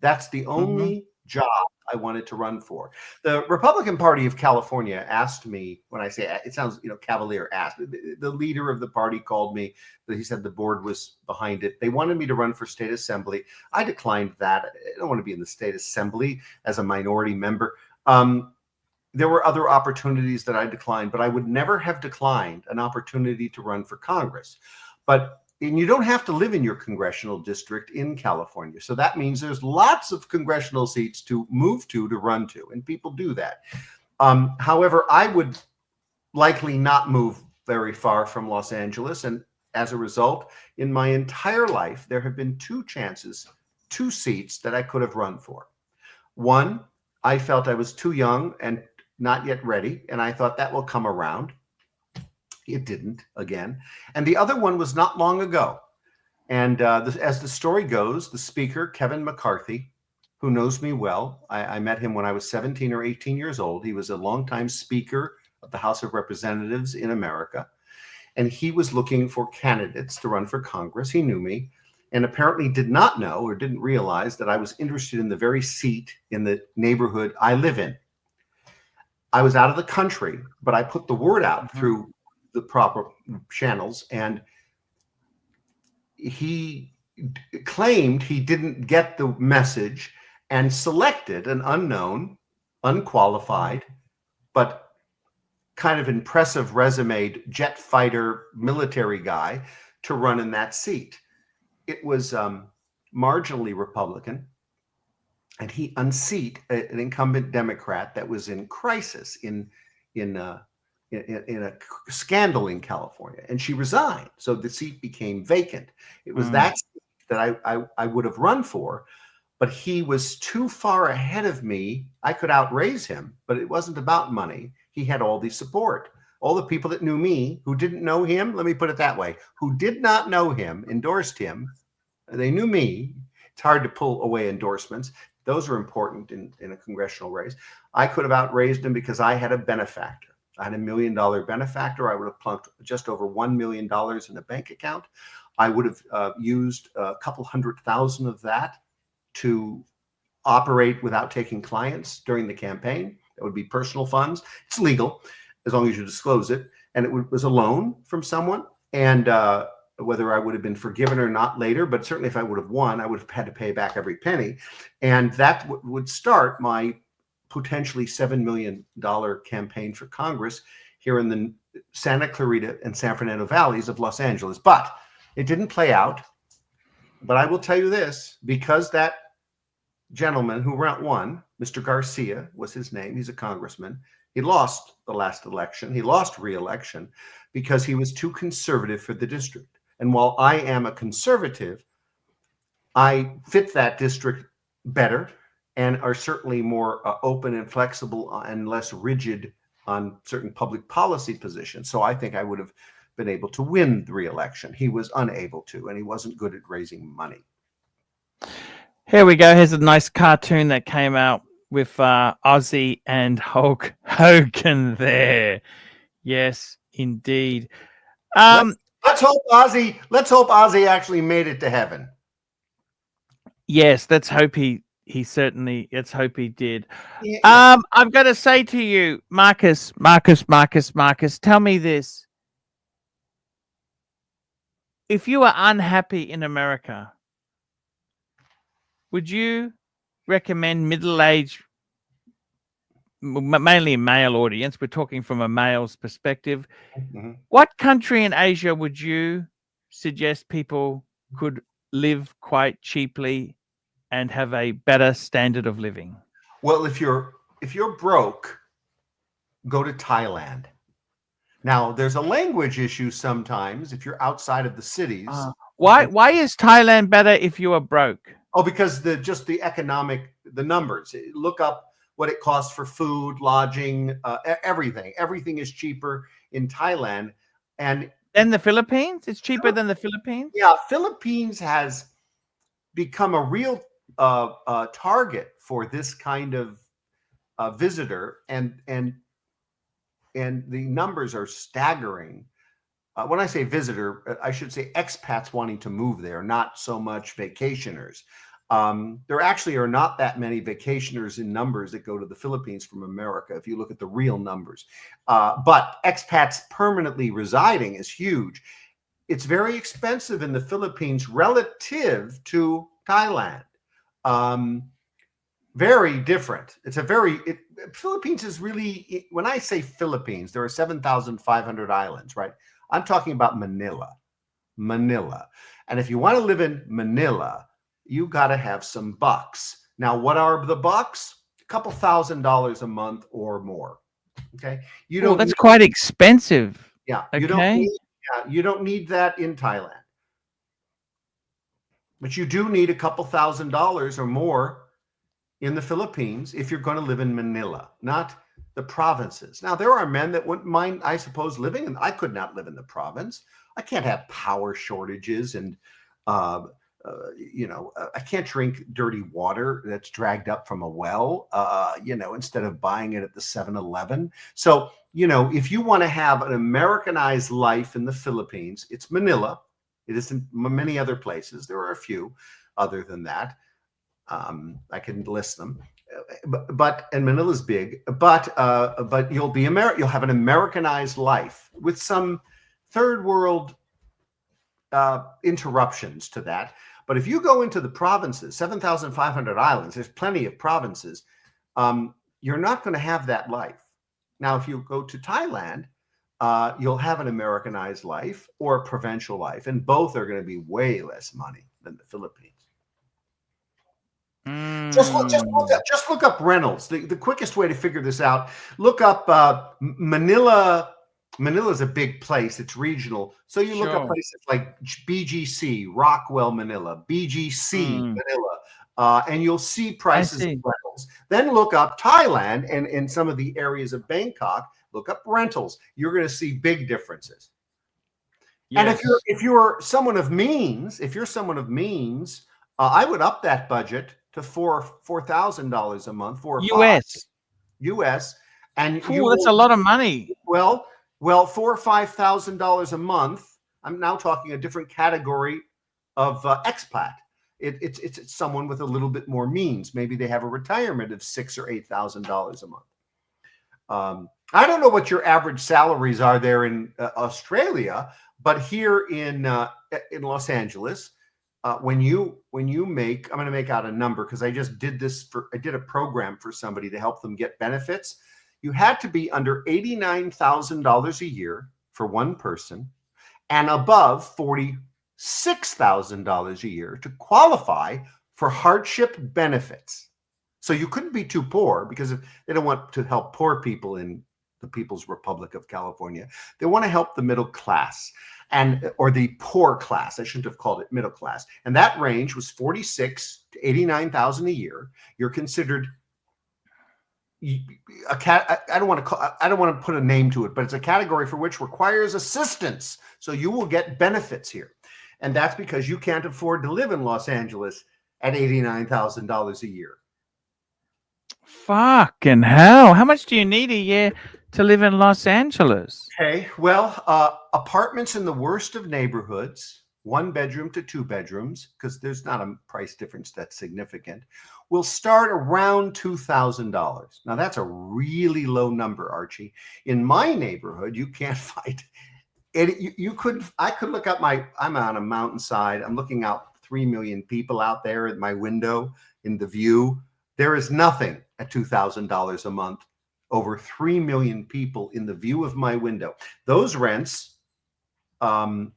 Speaker 2: That's the only job I wanted to run for. The Republican Party of California asked me, when I say it sounds, cavalier, asked. The leader of the party called me. He said the board was behind it. They wanted me to run for state assembly. I declined that. I don't want to be in the state assembly as a minority member. There were other opportunities that I declined, but I would never have declined an opportunity to run for Congress. And you don't have to live in your congressional district in California. So that means there's lots of congressional seats to move to run to, and people do that. However, I would likely not move very far from Los Angeles. And as a result, in my entire life, there have been 2 chances, 2 seats that I could have run for. One, I felt I was too young and not yet ready, and I thought that will come around. It didn't, again. And the other one was not long ago. And as the story goes, the speaker, Kevin McCarthy, who knows me well, I met him when I was 17 or 18 years old. He was a longtime speaker of the House of Representatives in America. And he was looking for candidates to run for Congress. He knew me. and apparently did not know or didn't realize that I was interested in the very seat in the neighborhood I live in. I was out of the country, but I put the word out through the proper channels, and he claimed he didn't get the message and selected an unknown, unqualified, but kind of impressive resume jet fighter military guy to run in that seat. It was marginally Republican, and he unseated an incumbent Democrat that was in crisis in a scandal in California, and she resigned. So the seat became vacant. It was that seat that I would have run for, but he was too far ahead of me. I could outraise him, but it wasn't about money. He had all the support. All the people that knew me who didn't know him, let me put it that way, who did not know him, endorsed him. They knew me. It's hard to pull away endorsements. Those are important in a congressional race. I could have outraised him because I had a benefactor. I had $1 million benefactor. I would have plunked just over $1 million in a bank account. I would have used a couple $100,000 of that to operate without taking clients during the campaign. That would be personal funds. It's legal as long as you disclose it. And it was a loan from someone. And whether I would have been forgiven or not later, but certainly if I would have won, I would have had to pay back every penny. And that would start my potentially $7 million campaign for Congress here in the Santa Clarita and San Fernando valleys of Los Angeles. But it didn't play out. But I will tell you this, because that gentleman who won, Mr. Garcia was his name, he's a congressman, he lost the last election. He lost re-election because he was too conservative for the district. And while I am a conservative, I fit that district better and are certainly more open and flexible and less rigid on certain public policy positions. So I think I would have been able to win the re-election. He was unable to, and he wasn't good at raising money.
Speaker 1: Here we go. Here's a nice cartoon that came out with Ozzy and Hulk Hogan there. Yes, indeed.
Speaker 2: Let's hope Ozzy actually made it to heaven.
Speaker 1: Yes, let's hope he hope he did.
Speaker 2: Yeah.
Speaker 1: I've got to say to you, Marcus, tell me this. If you are unhappy in America, would you recommend middle-aged, mainly male audience, we're talking from a male's perspective, what country in Asia would you suggest people could live quite cheaply and have a better standard of living?
Speaker 2: Well, if you're broke, go to Thailand. Now, there's a language issue sometimes if you're outside of the cities.
Speaker 1: Why is Thailand better if you are broke?
Speaker 2: Oh, because the economic, the numbers. Look up what it costs for food, lodging, everything. Everything is cheaper in Thailand. And
Speaker 1: then the Philippines? It's cheaper than the Philippines?
Speaker 2: Yeah, Philippines has become a real target for this kind of visitor, and the numbers are staggering. When I say visitor, I should say expats wanting to move there, not so much vacationers. There actually are not that many vacationers in numbers that go to the Philippines from America, if you look at the real numbers. But expats permanently residing is huge. It's very expensive in the Philippines relative to Thailand. Very different. Philippines is really, when I say Philippines, there are 7,500 islands, right? I'm talking about Manila. And if you want to live in Manila, you got to have some bucks. Now, what are the bucks? A couple $1,000s a month or more. Okay.
Speaker 1: That's quite expensive.
Speaker 2: Yeah.
Speaker 1: Okay.
Speaker 2: You don't need that in Thailand. But you do need a couple $1,000s or more in the Philippines if you're going to live in Manila, not the provinces. Now, there are men that wouldn't mind, I suppose, living, and I could not live in the province. I can't have power shortages, and I can't drink dirty water that's dragged up from a well, instead of buying it at the 7-Eleven. So, if you want to have an Americanized life in the Philippines, it's Manila. It isn't many other places. There are a few other than that. I can list them, and Manila's big, but you'll have an Americanized life with some third world interruptions to that. But if you go into the provinces, 7,500 islands, there's plenty of provinces. You're not going to have that life. Now, if you go to Thailand, you'll have an Americanized life or a provincial life, and both are going to be way less money than the Philippines. Just look up rentals. The quickest way to figure this out, look up Manila. Manila's a big place. It's regional. So you look up places like BGC, Rockwell, Manila, BGC, Manila, and you'll see prices of rentals. Then look up Thailand, and in some of the areas of Bangkok, look up rentals. You're going to see big differences. Yes. And if you're someone of means, I would up that budget to $4,000 a month, US, and
Speaker 1: that's a lot of money.
Speaker 2: Well, $4,000 or $5,000 a month. I'm now talking a different category of expat. It's someone with a little bit more means. Maybe they have a retirement of $6,000 or $8,000 a month. I don't know what your average salaries are there in Australia, but here in Los Angeles, when you make, I'm going to make out a number because I just did I did a program for somebody to help them get benefits. You had to be under $89,000 a year for one person and above $46,000 a year to qualify for hardship benefits. So you couldn't be too poor, because if they don't want to help poor people in the People's Republic of California, they want to help the middle class or the poor class. I shouldn't have called it middle class. And that range was $46,000 to $89,000 a year. You're considered I don't want to put a name to it, but it's a category for which requires assistance. So you will get benefits here. And that's because you can't afford to live in Los Angeles at $89,000 a year.
Speaker 1: Fucking hell. How much do you need a year to live in Los Angeles?
Speaker 2: Okay. Well, apartments in the worst of neighborhoods, 1 bedroom to 2 bedrooms, because there's not a price difference that's significant, will start around $2,000. Now, that's a really low number, Archie. In my neighborhood, you can't find it. I could look up I'm on a mountainside. I'm looking out 3 million people out there at my window in the view. There is nothing at $2,000 a month over 3 million people in the view of my window. Those rents are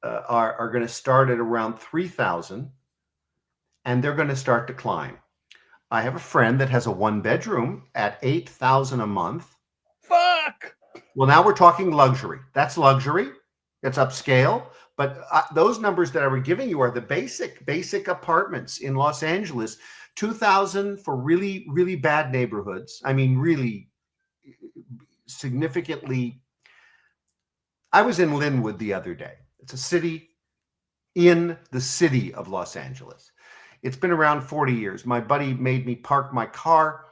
Speaker 2: going to start at around $3,000, and they're going to start to climb. I have a friend that has a 1-bedroom at $8,000 a month.
Speaker 1: Fuck.
Speaker 2: Well, now we're talking luxury. That's luxury. It's upscale. But those numbers that I were giving you are the basic apartments in Los Angeles. $2,000 for really, really bad neighborhoods. I mean, really significantly. I was in Linwood the other day. It's a city in the city of Los Angeles. It's been around 40 years. My buddy made me park my car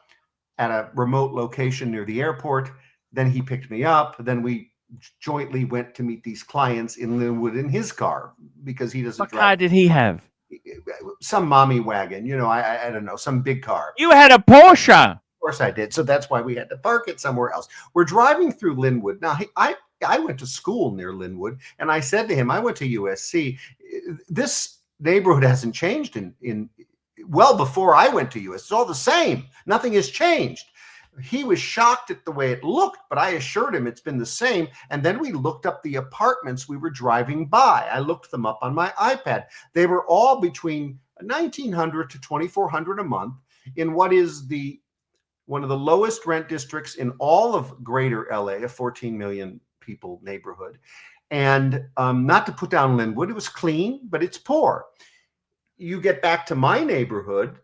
Speaker 2: at a remote location near the airport. Then he picked me up. Then we jointly went to meet these clients in Linwood in his car, because he doesn't drive.
Speaker 1: What car did he have?
Speaker 2: Some mommy wagon, I don't know, some big car.
Speaker 1: You had a Porsche.
Speaker 2: Of course I did. So that's why we had to park it somewhere else. We're driving through Linwood. Now, I went to school near Linwood, and I said to him, I went to USC. This neighborhood hasn't changed in well before I went to USC. It's all the same. Nothing has changed. He was shocked at the way it looked, but I assured him it's been the same. And then we looked up the apartments we were driving by. I looked them up on my iPad. They were all between $1,900 to $2,400 a month in what is one of the lowest rent districts in all of greater LA, a 14 million people neighborhood. And not to put down Linwood, it was clean, but it's poor. You get back to my neighborhood.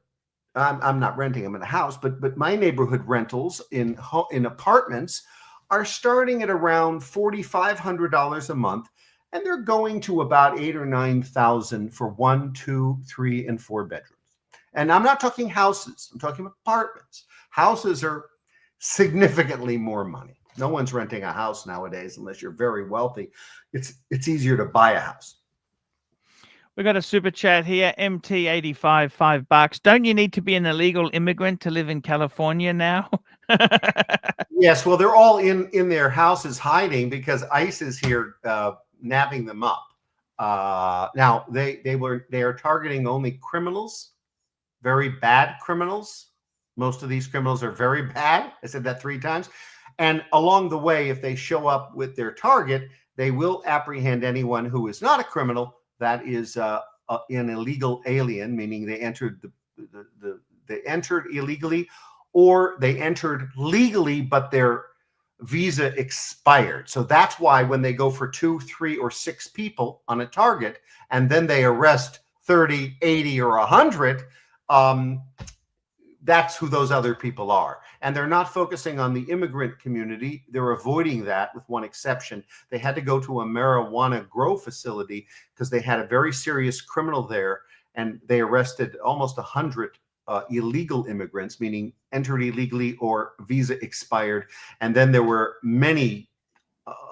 Speaker 2: I'm not renting them in a house, but my neighborhood rentals in apartments are starting at around $4,500 a month, and they're going to about $8,000 or $9,000 for 1, 2, 3, and 4 bedrooms. And I'm not talking houses. I'm talking apartments. Houses are significantly more money. No one's renting a house nowadays unless you're very wealthy. It's easier to buy a house.
Speaker 1: We got a super chat here. MT85, $5. Don't you need to be an illegal immigrant to live in California now?
Speaker 2: Yes, well, they're all in their houses hiding because ICE is here nabbing them up. Now they are targeting only criminals, very bad criminals. Most of these criminals are very bad. I said that 3 times. And along the way, if they show up with their target, they will apprehend anyone who is not a criminal. That is an illegal alien, meaning they entered they entered illegally, or they entered legally, but their visa expired. So that's why when they go for 2, 3, or 6 people on a target, and then they arrest 30, 80, or 100, that's who those other people are. And they're not focusing on the immigrant community. They're avoiding that with one exception. They had to go to a marijuana grow facility because they had a very serious criminal there, and they arrested almost 100 illegal immigrants, meaning entered illegally or visa expired. And then there were many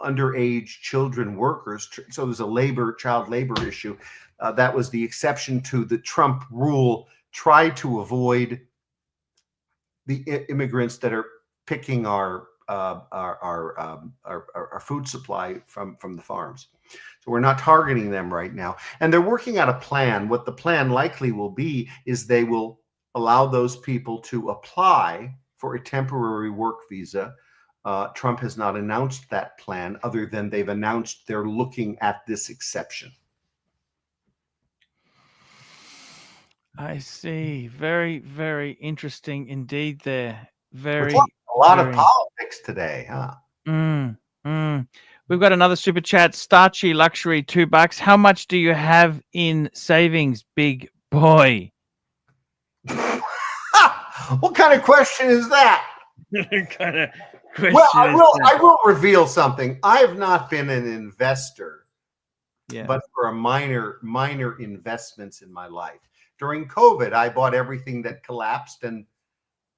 Speaker 2: underage children workers. So there's a child labor issue. That was the exception to the Trump rule. Try to avoid the immigrants that are picking our food supply from the farms. So we're not targeting them right now. And they're working out a plan. What the plan likely will be is they will allow those people to apply for a temporary work visa. Trump has not announced that plan other than they've announced they're looking at this exception.
Speaker 1: I see. Very, very interesting indeed there. Very
Speaker 2: a lot of politics today, huh?
Speaker 1: We've got another super chat. ArchieLuxury, $2. How much do you have in savings, big boy?
Speaker 2: What kind of question is that?
Speaker 1: Kind of question.
Speaker 2: Well, I will reveal something. I have not been an investor, but for a minor investments in my life. During COVID, I bought everything that collapsed and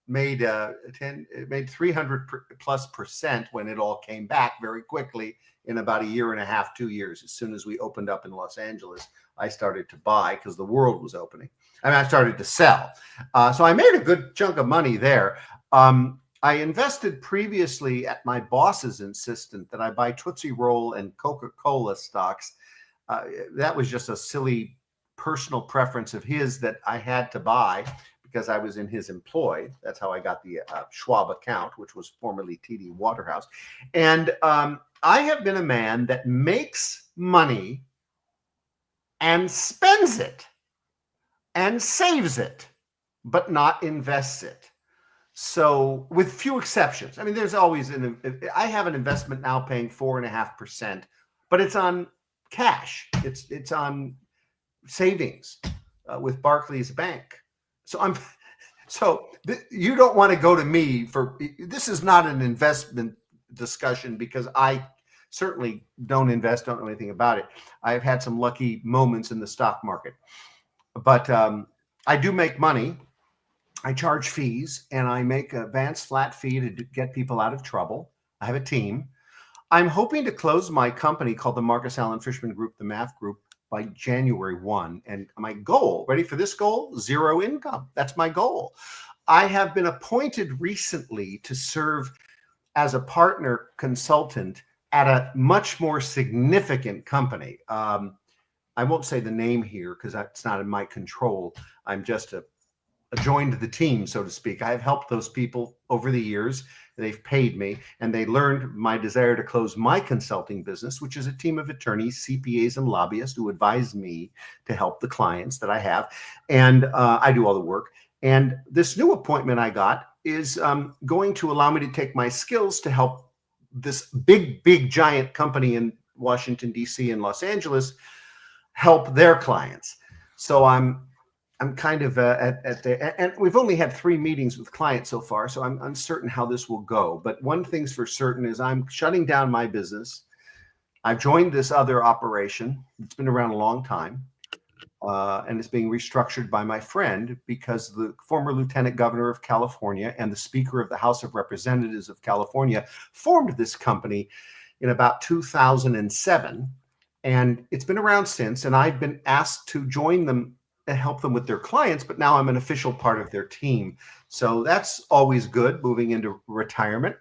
Speaker 2: made 300+% when it all came back very quickly in about 1.5 years, 2 years. As soon as we opened up in Los Angeles, I started to buy because the world was opening. I mean, I started to sell. So I made a good chunk of money there. I invested previously at my boss's insistence that I buy Tootsie Roll and Coca-Cola stocks. That was just a silly personal preference of his that I had to buy because I was in his employ. That's how I got the Schwab account, which was formerly TD Waterhouse. And I have been a man that makes money and spends it and saves it, but not invests it. So with few exceptions. I mean, there's always I have an investment now paying 4.5%, but it's on cash. It's on savings with Barclays Bank. So you don't want to go to me for this. Is not an investment discussion because I certainly don't invest, don't know anything about it. I've had some lucky moments in the stock market, but I do make money. I charge fees, and I make a advanced flat fee to get people out of trouble. I have a team. I'm hoping to close my company called the Marcus Allen Frishman Group, the Math Group, by January 1. And my goal, ready for this goal? 0 income. That's my goal. I have been appointed recently to serve as a partner consultant at a much more significant company. I won't say the name here because that's not in my control. I'm just joined the team, so to speak. I have helped those people over the years. They've paid me, and they learned my desire to close my consulting business, which is a team of attorneys, CPAs, and lobbyists who advise me to help the clients that I have. And I do all the work. And this new appointment I got is going to allow me to take my skills to help this big, giant company in Washington, D.C. and Los Angeles help their clients. So I'm kind of at the, and we've only had 3 meetings with clients so far, so I'm uncertain how this will go. But one thing's for certain is I'm shutting down my business. I've joined this other operation. It's been around a long time, and it's being restructured by my friend because the former Lieutenant Governor of California and the Speaker of the House of Representatives of California formed this company in about 2007. And it's been around since, and I've been asked to join them and help them with their clients, but now I'm an official part of their team. So that's always good, moving into retirement.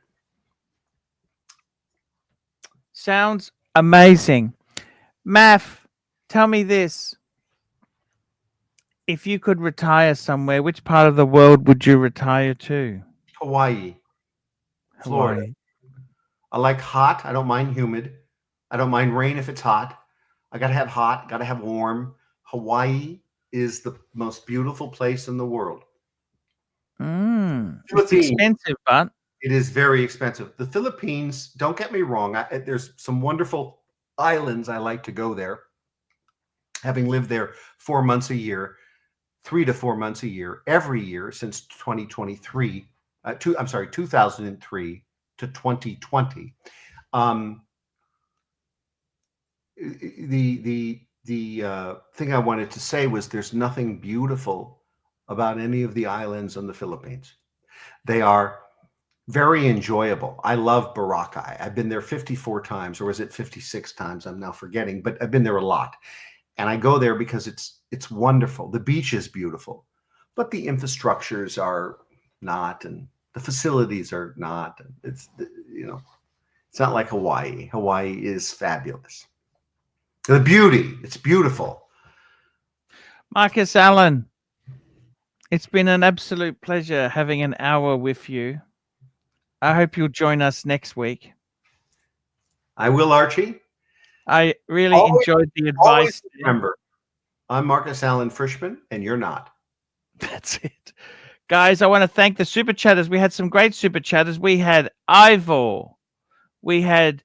Speaker 1: Sounds amazing. Math, tell me this. If you could retire somewhere, which part of the world would you retire to?
Speaker 2: Hawaii, Florida.
Speaker 1: Hawaii.
Speaker 2: I like hot. I don't mind humid. I don't mind rain if it's hot. I got to have hot, got to have warm. Hawaii is the most beautiful place in the world.
Speaker 1: It's expensive, but
Speaker 2: it is very expensive. The Philippines, don't get me wrong, there's some wonderful islands I like to go there. Having lived there 4 months a year, 3 to 4 months a year, every year since 2003 to 2020. The thing I wanted to say was there's nothing beautiful about any of the islands in the Philippines. They are very enjoyable. I love Boracay. I've been there 54 times, or is it 56 times? I'm now forgetting, but I've been there a lot. And I go there because it's wonderful. The beach is beautiful, but the infrastructures are not, and the facilities are not. It's, you know, it's not like Hawaii. Hawaii is fabulous. The beauty, it's beautiful.
Speaker 1: Marcus Allen, it's been an absolute pleasure having an hour with you. I hope you'll join us next week.
Speaker 2: I will, Archie.
Speaker 1: I really enjoyed the advice.
Speaker 2: Remember, I'm Marcus Allen Frishman, and you're not.
Speaker 1: That's it. Guys, I want to thank the super chatters. We had some great super chatters. We had Ivor. We had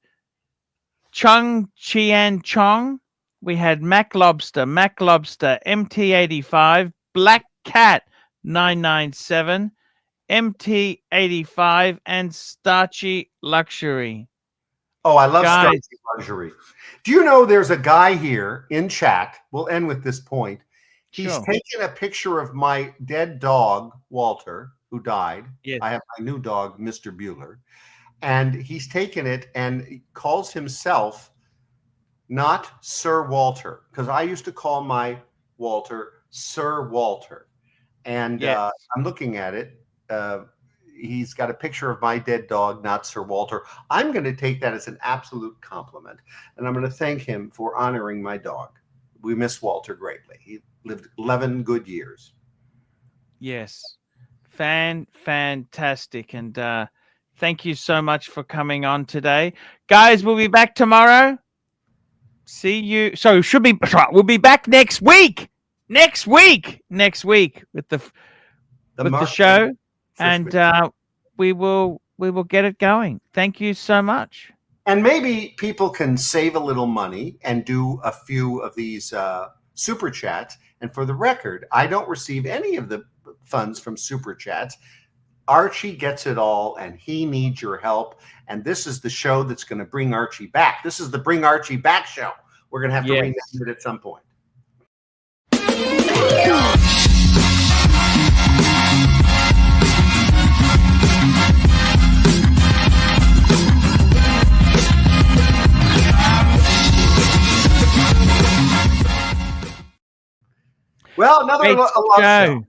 Speaker 1: Chung Chian Chong. We had Mac Lobster, MT85, Black Cat 997, MT85, and Starchy Luxury.
Speaker 2: Oh, I love Starchy Luxury. Do you know there's a guy here in chat? We'll end with this point. He's taken a picture of my dead dog, Walter, who died.
Speaker 1: Yes.
Speaker 2: I have my new dog, Mr. Bueller. And he's taken it and he calls himself not Sir Walter, because I used to call my Walter Sir Walter. And
Speaker 1: yes.
Speaker 2: I'm looking at it. He's got a picture of my dead dog, not Sir Walter. I'm going to take that as an absolute compliment. And I'm going to thank him for honoring my dog. We miss Walter greatly. He lived 11 good years.
Speaker 1: Yes. Fantastic. And thank you so much for coming on today. Guys, we'll be back tomorrow. See you. So we'll be back next week. Next week with the show. And we will get it going. Thank you so much.
Speaker 2: And maybe people can save a little money and do a few of these super chats. And for the record, I don't receive any of the funds from super chats. Archie gets it all, and he needs your help. And this is the show that's going to bring Archie back. This is the Bring Archie Back show. We're going to have to rename it at some point. Well, another love show.